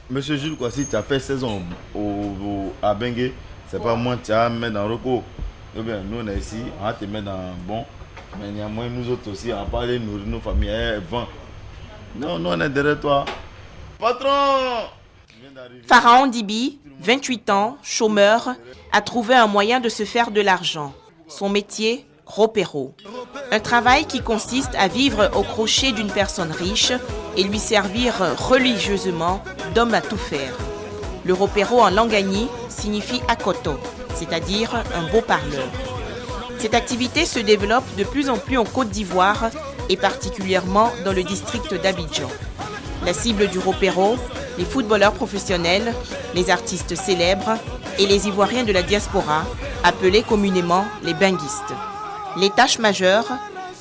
Monsieur Jules, quoi, si tu as fait 16 ans à Bengue, c'est pas moi, tu vas me mettre dans Roko. Eh bien, nous, on est ici, on va te mettre dans bon. Mais néanmoins, nous autres aussi, on va pas aller nourrir nos familles. Vent. Non, nous, on est derrière toi. Patron! Pharaon Dibi, 28 ans, chômeur, a trouvé un moyen de se faire de l'argent. Son métier, ropero. Un travail qui consiste à vivre au crochet d'une personne riche et lui servir religieusement d'homme à tout faire. Le ropero en lingani signifie akoto, c'est-à-dire un beau parleur. Cette activité se développe de plus en plus en Côte d'Ivoire et particulièrement dans le district d'Abidjan. La cible du ropero, les footballeurs professionnels, les artistes célèbres et les Ivoiriens de la diaspora, appelés communément les benguistes. Les tâches majeures,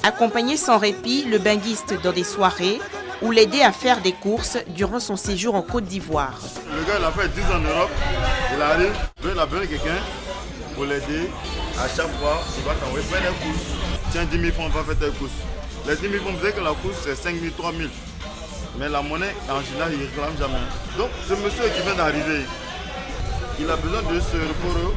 accompagner sans répit le benguiste dans des soirées ou l'aider à faire des courses durant son séjour en Côte d'Ivoire. Le gars, il a fait 10 ans en Europe, il arrive, il a besoin de quelqu'un pour l'aider. À chaque fois, il va t'envoyer faire des courses. Tiens, 10 000 francs, on va faire tes courses. Les 10 000 francs, vous savez que la course, c'est 5 000, 3 000. Mais la monnaie, en général, il ne réclame jamais. Donc, ce monsieur qui vient d'arriver, il a besoin de ce repos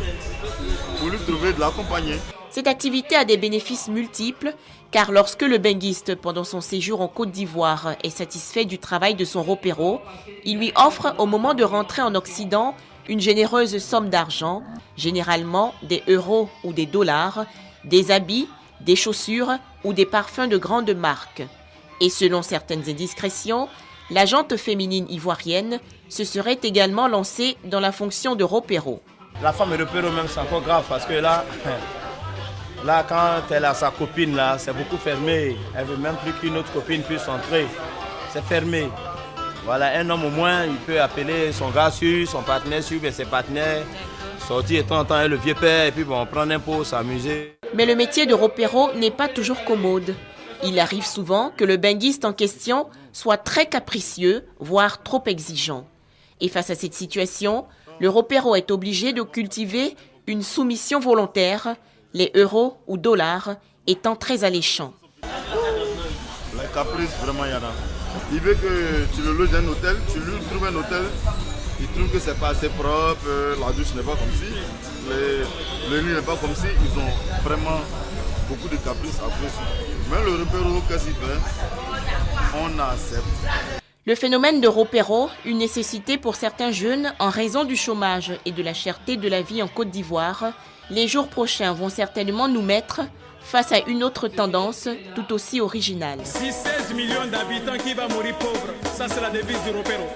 pour lui trouver de l'accompagner. Cette activité a des bénéfices multiples, car lorsque le benguiste, pendant son séjour en Côte d'Ivoire, est satisfait du travail de son ropero, il lui offre, au moment de rentrer en Occident, une généreuse somme d'argent, généralement des euros ou des dollars, des habits, des chaussures ou des parfums de grande marque. Et selon certaines indiscrétions, la gente féminine ivoirienne se serait également lancée dans la fonction de ropero. La femme ropero même, c'est encore grave parce que là, quand elle a sa copine, là, c'est beaucoup fermé. Elle veut même plus qu'une autre copine puisse entrer. C'est fermé. Voilà, un homme au moins, il peut appeler son gars sur, son partenaire sur, mais ses partenaires, sortir de temps en temps, le vieux père, et puis bon, prendre un pot, s'amuser. Mais le métier de ropero n'est pas toujours commode. Il arrive souvent que le benguiste en question soit très capricieux, voire trop exigeant. Et face à cette situation, le ropero est obligé de cultiver une soumission volontaire, les euros ou dollars étant très alléchants. Les caprices, vraiment, il y en a. Il veut que tu le loges dans un hôtel, tu lui trouves un hôtel, il trouve que c'est pas assez propre, la douche n'est pas comme si, le lit n'est pas comme si, ils ont vraiment beaucoup de caprices après. Mais le repero, qu'est-ce qu'il fait? On accepte. Le phénomène de ropero, une nécessité pour certains jeunes en raison du chômage et de la cherté de la vie en Côte d'Ivoire, les jours prochains vont certainement nous mettre face à une autre tendance tout aussi originale. Si 16 millions d'habitants qui vont mourir pauvres, ça c'est la devise du ropero.